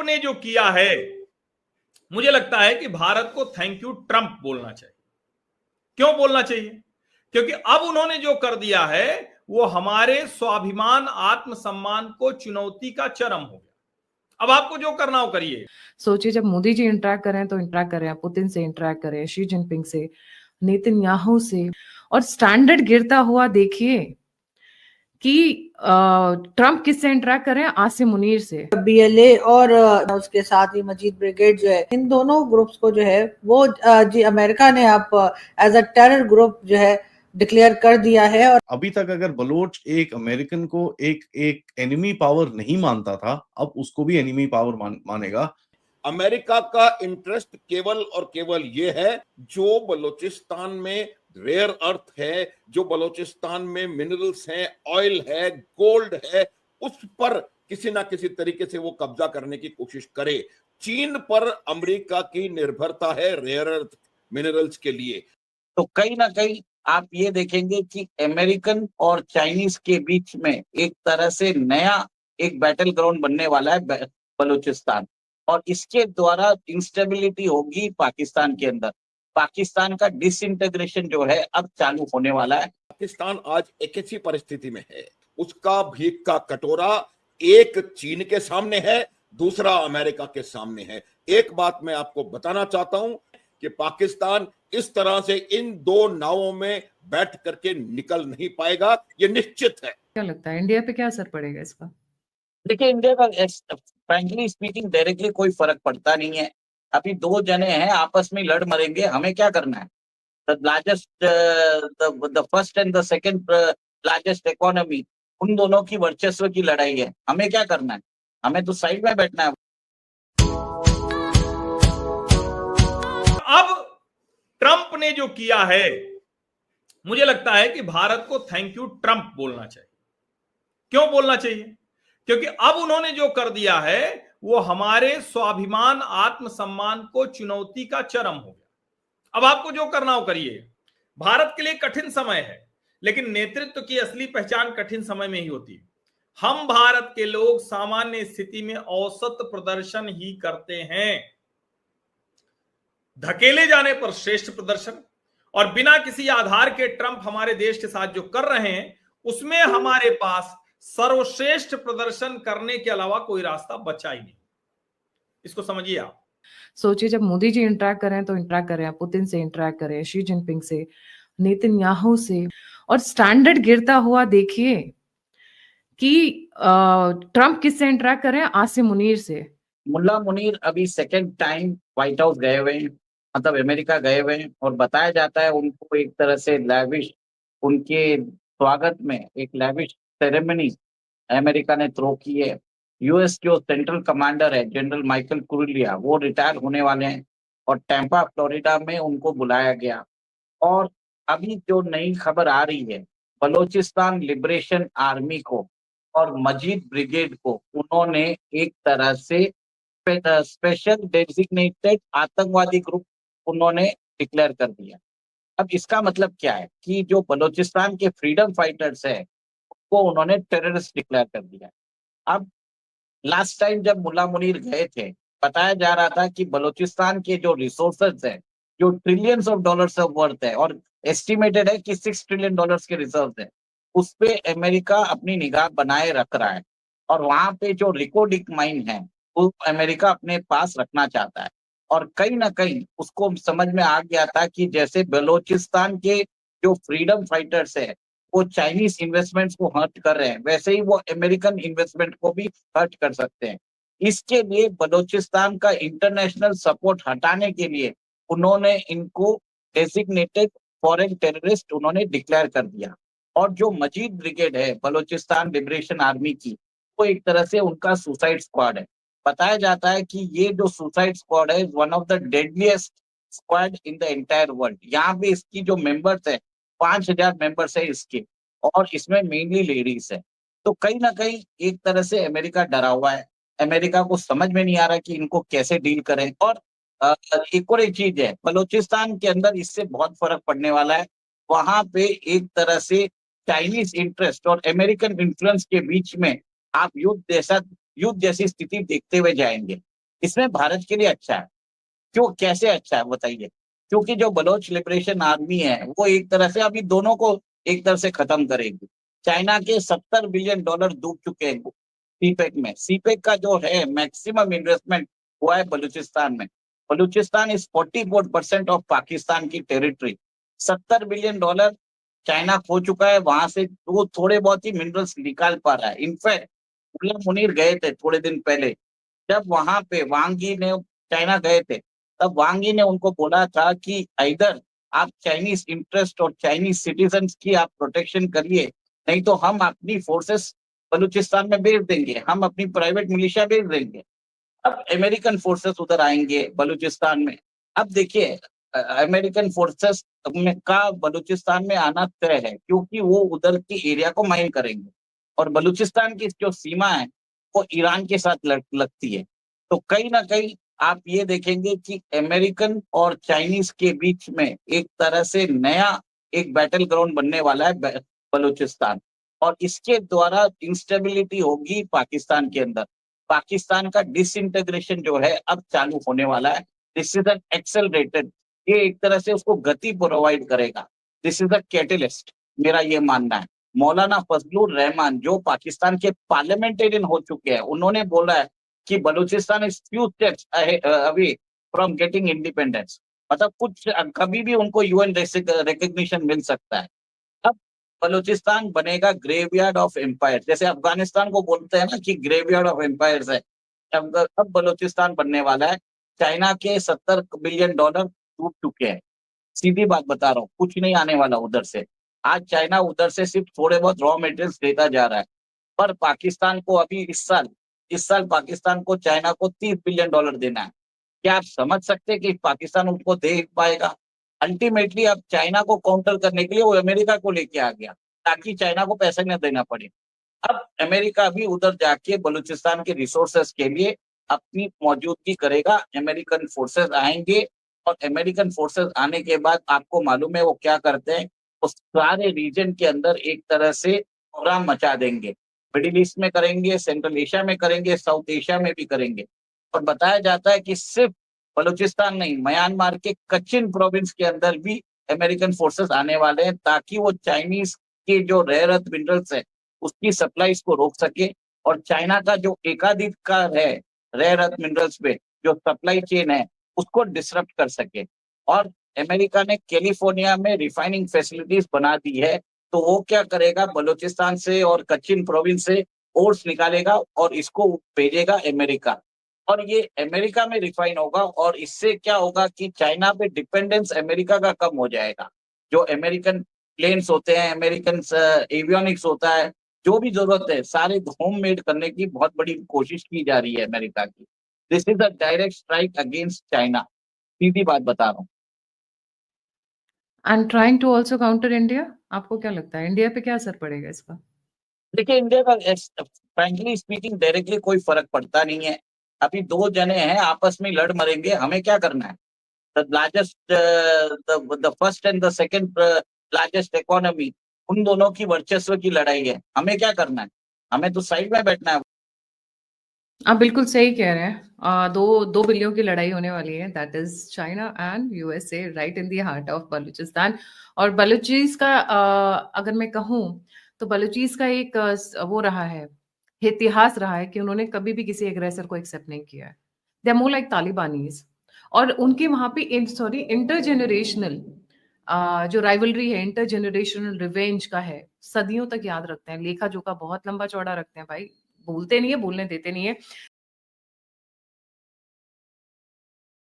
ने जो किया है, मुझे लगता है कि भारत को थैंक यू ट्रंप बोलना चाहिए। क्यों बोलना चाहिए? क्योंकि अब उन्होंने जो कर दिया है वो हमारे स्वाभिमान आत्मसम्मान को चुनौती का चरम हो गया। अब आपको जो करना हो करिए। सोचिए, जब मोदी जी इंटरेक्ट करें तो इंटरेक्ट करें, पुतिन से इंटरेक्ट करें, शी जिनपिंग से, नेतन्याहू से, और स्टैंडर्ड गिरता हुआ देखिए कि ट्रंप किससे इंटरेक्ट करें, आसिम मुनीर से। बीएलए और उसके साथ ही मजीद ब्रिगेड जो है, इन दोनों ग्रुप्स को जो है वो जी अमेरिका ने अब एज अ टेरर ग्रुप जो है डिक्लेयर कर दिया है। और अभी तक अगर बलोच एक अमेरिकन को एक एनिमी पावर नहीं मानता था, अब उसको भी एनिमी पावर मानेगा। अमेरिका का इंटरेस्ट केवल और केवल ये है जो बलूचिस्तान में रेयर अर्थ है, जो बलूचिस्तान में मिनरल्स हैं, ऑयल है, गोल्ड है, उस पर किसी ना किसी तरीके से वो कब्जा करने की कोशिश करे। चीन पर अमेरिका की निर्भरता है रेयर अर्थ मिनरल्स के लिए। तो कहीं ना कहीं आप ये देखेंगे कि अमेरिकन और चाइनीज के बीच में एक तरह से नया एक बैटल ग्राउंड बनने वाला है बलूचिस्तान, और इसके द्वारा इंस्टेबिलिटी होगी पाकिस्तान के अंदर। पाकिस्तान का डिसइंटीग्रेशन जो है अब चालू होने वाला है। पाकिस्तान आज एक ऐसी परिस्थिति में है, उसका भीख का कटोरा एक चीन के सामने है, दूसरा अमेरिका के सामने है। एक बात मैं आपको बताना चाहता हूं कि पाकिस्तान इस तरह से इन दो नावों में बैठ करके निकल नहीं पाएगा, ये निश्चित है। क्या लगता है इंडिया पे क्या असर पड़ेगा इसका? देखिए, इंडिया का फ्रैंकली स्पीकिंग डायरेक्टली कोई फर्क पड़ता नहीं है। अभी दो जने हैं, आपस में लड़ मरेंगे, हमें क्या करना है? The largest, the first and the second largest economy, उन दोनों की वर्चस्व की लड़ाई है। हमें क्या करना है? हमें तो साइड में बैठना है। अब ट्रंप ने जो किया है, मुझे लगता है कि भारत को थैंक यू ट्रंप बोलना चाहिए। क्यों बोलना चाहिए? क्योंकि अब उन्होंने जो कर दिया है वो हमारे स्वाभिमान आत्मसम्मान को चुनौती का चरम हो गया। अब आपको जो करना हो करिए। भारत के लिए कठिन समय है, लेकिन नेतृत्व की असली पहचान कठिन समय में ही होती है। हम भारत के लोग सामान्य स्थिति में औसत प्रदर्शन ही करते हैं। धकेले जाने पर श्रेष्ठ प्रदर्शन, और बिना किसी आधार के ट्रंप हमारे देश के साथ जो कर रहे हैं उसमें हमारे पास सर्वश्रेष्ठ प्रदर्शन करने के अलावा कोई रास्ता बचा ही नहीं। इसको समझिए आप। सोचिए, जब मोदी जी इंटरेक्ट करें तो इंटरेक्ट करें, पुतिन से इंटरेक्ट करें, शी जिनपिंग से, नेतन्याहू से, और स्टैंडर्ड गिरता हुआ देखिए कि ट्रंप किससे इंटरेक्ट करें, आसिम मुनीर से। मुल्ला मुनीर अभी सेकेंड टाइम व्हाइट हाउस गए हुए हैं, मतलब अमेरिका गए हुए हैं, और बताया जाता है उनको एक तरह से लैविश, उनके स्वागत में एक लैविश सेरेमनी अमेरिका ने थ्रो की है। यूएस जो सेंट्रल कमांडर है जनरल माइकल कुरिलिया, वो रिटायर होने वाले हैं, और टैंपा फ्लोरिडा में उनको बुलाया गया। और अभी जो नई खबर आ रही है, बलोचिस्तान लिबरेशन आर्मी को और मजीद ब्रिगेड को उन्होंने एक तरह से स्पेशल डेजिग्नेटेड आतंकवादी ग्रुप उन्होंने डिक्लेयर कर दिया। अब इसका मतलब क्या है कि जो बलोचिस्तान के फ्रीडम फाइटर्स है को उन्होंने टेररिस्ट डिक्लेयर कर दिया। अब लास्ट टाइम जब मुल्ला मुनीर गए थे, बताया जा रहा था कि बलोचिस्तान के जो रिसोर्सेज है, जो trillions of dollars of worth है, और एस्टिमेटेड है कि $6 ट्रिलियन के रिजर्व है, उस पे अमेरिका अपनी निगाह बनाए रख रहा है। और वहां पे जो रिकोडिक माइन है वो अमेरिका अपने पास रखना चाहता है। और कहीं ना कहीं उसको समझ में आ गया था कि जैसे बलोचिस्तान के जो फ्रीडम फाइटर्स है वो चाइनीज इन्वेस्टमेंट्स को हर्ट कर रहे हैं, वैसे ही वो अमेरिकन इन्वेस्टमेंट को भी हर्ट कर सकते हैं। इसके लिए बलोचिस्तान का इंटरनेशनल सपोर्ट हटाने के लिए उन्होंने इनको डेजिग्नेटेड फॉरेन टेररिस्ट उन्होंने डिक्लेयर कर दिया। और जो मजीद ब्रिगेड है बलोचिस्तान लिबरेशन आर्मी की, वो एक तरह से उनका सुसाइड स्क्वाड है। बताया जाता है कि ये जो सुसाइड स्क्वाड है one of the deadliest squad in the entire world. यहाँ पे इसकी जो मेंबर्स है 5,000 मेंबर्स है इसके, और इसमें मेनली लेडीज है। तो कहीं ना कहीं एक तरह से अमेरिका डरा हुआ है। अमेरिका को समझ में नहीं आ रहा कि इनको कैसे डील करें। और एक और एक चीज है, बलोचिस्तान के अंदर इससे बहुत फर्क पड़ने वाला है। वहां पे एक तरह से चाइनीज इंटरेस्ट और अमेरिकन इन्फ्लुएंस के बीच में आप युद्ध जैसी स्थिति देखते हुए जाएंगे। इसमें भारत के लिए अच्छा है। क्यों, कैसे अच्छा है बताइए? क्योंकि जो बलोच लिबरेशन आर्मी है वो एक तरह से अभी दोनों को एक तरह से खत्म करेगी। चाइना के $70 बिलियन डूब चुके हैं सीपेक में। सीपेक का जो है मैक्सिमम इन्वेस्टमेंट हुआ है बलूचिस्तान में। बलूचिस्तान इज 44% ऑफ पाकिस्तान की टेरिटरी। $70 बिलियन चाइना खो चुका है, वहां से वो थोड़े बहुत ही मिनरल्स निकाल पा रहा है। इनफैक्ट मुल्ला मुनीर गए थे थोड़े दिन पहले, जब वहां पे वांग यी ने चाइना गए थे, तब वांग यी ने उनको बोला था कि इधर आप चाइनीज इंटरेस्ट और चाइनीज सिटीजन्स की आप प्रोटेक्शन करिए, नहीं तो हम अपनी फोर्सेस बलूचिस्तान में भेज देंगे, हम अपनी प्राइवेट मिलिशिया भेज देंगे। अब अमेरिकन फोर्सेस उधर आएंगे बलूचिस्तान में। अब देखिए अमेरिकन फोर्सेस में का बलूचिस्तान में आना तय है, क्योंकि वो उधर की एरिया को माइन करेंगे और बलूचिस्तान की जो सीमा है वो ईरान के साथ लगती है। तो कहीं ना कहीं आप ये देखेंगे कि अमेरिकन और चाइनीज के बीच में एक तरह से नया एक बैटल ग्राउंड बनने वाला है बलूचिस्तान, और इसके द्वारा इंस्टेबिलिटी होगी पाकिस्तान के अंदर। पाकिस्तान का डिसइंटीग्रेशन जो है अब चालू होने वाला है। दिस इज एन एक्सेलरेटेड, ये एक तरह से उसको गति प्रोवाइड करेगा। दिस इज अ कैटलिस्ट, मेरा ये मानना है। मौलाना फजलुर रहमान जो पाकिस्तान के पार्लियामेंटेरियन हो चुके हैं, उन्होंने बोला है कि Balochistan is few steps away from getting independence. मतलब कुछ कभी भी उनको यूएन रिकग्निशन मिल सकता है। अब बलूचिस्तान बनेगा ग्रेवयार्ड ऑफ एम्पायर, जैसे अफगानिस्तान को बोलते हैं ना कि ग्रेवयार्ड ऑफ एम्पायर्स है। अब बलूचिस्तान बनने वाला है। चाइना के $70 बिलियन डूब चुके हैं। सीधी बात बता रहा हूँ, कुछ नहीं आने वाला उधर से। आज चाइना उधर से सिर्फ थोड़े बहुत रॉ मटेरियल्स देता जा रहा है, पर पाकिस्तान को अभी इस साल पाकिस्तान को चाइना को $30 बिलियन देना है। क्या आप समझ सकते हैं कि पाकिस्तान उनको दे पाएगा? अल्टीमेटली अब चाइना को काउंटर करने के लिए वो अमेरिका को लेके आ गया, ताकि चाइना को पैसा न देना पड़े। अब अमेरिका भी उधर जाके बलूचिस्तान के रिसोर्सेस के लिए अपनी मौजूदगी करेगा। अमेरिकन फोर्सेस आएंगे, और अमेरिकन फोर्सेस आने के बाद आपको मालूम है वो क्या करते हैं, उस सारे रीजन के अंदर एक तरह से प्रोग्राम मचा देंगे। मिडिल ईस्ट में करेंगे, सेंट्रल एशिया में करेंगे, साउथ एशिया में भी करेंगे। और बताया जाता है कि सिर्फ बलूचिस्तान नहीं, म्यांमार के कचिन प्रोविंस के अंदर भी अमेरिकन फोर्सेस आने वाले हैं, ताकि वो चाइनीज के जो रेयर अर्थ मिनरल्स है उसकी सप्लाईज को रोक सके, और चाइना का जो एकाधिकार है रेयर अर्थ मिनरल्स पे जो सप्लाई चेन है उसको डिसरप्ट कर सके। और अमेरिका ने कैलिफोर्निया में रिफाइनिंग फैसिलिटीज बना दी है, तो वो क्या करेगा, बलूचिस्तान से और कचिन प्रोविंस से ओर्स निकालेगा और इसको भेजेगा अमेरिका, और ये अमेरिका में रिफाइन होगा। और इससे क्या होगा कि चाइना पे डिपेंडेंस अमेरिका का कम हो जाएगा। जो अमेरिकन प्लेन्स होते हैं, अमेरिकन एवियोनिक्स होता है, जो भी जरूरत है सारे होम मेड करने की बहुत बड़ी कोशिश की जा रही है अमेरिका की। This is a direct strike against China, सीधी बात बता रहा हूँ। And trying to also counter India, आपको क्या लगता है इंडिया पे क्या असर पड़ेगा इसका? देखिए इंडिया का फ्रैंकली स्पीकिंग डायरेक्टली कोई फर्क पड़ता नहीं है। अभी दो जने हैं आपस में लड़ मरेंगे, हमें क्या करना है? The largest the first and the second largest economy, उन दोनों की वर्चस्व की लड़ाई है, हमें क्या करना है? हमें तो साइड में बैठना है। आप बिल्कुल सही कह रहे हैं। दो बिलियन की लड़ाई होने वाली है, that is China and USA right in the heart of Balochistan. और बलूचीज का अगर मैं कहूँ तो बलूचीज का एक वो रहा है, इतिहास रहा है कि उन्होंने कभी भी किसी एग्रेसर को एक्सेप्ट नहीं किया है। They are more like Talibanese. और उनके वहां पे इंटरजेनरेशनल जो राइवलरी है, इंटरजेनरेशनल रिवेंज का है, सदियों तक याद रखते हैं, लेखा जोखा बहुत लंबा चौड़ा रखते हैं भाई, भूलते नहीं है, भूलने देते नहीं है।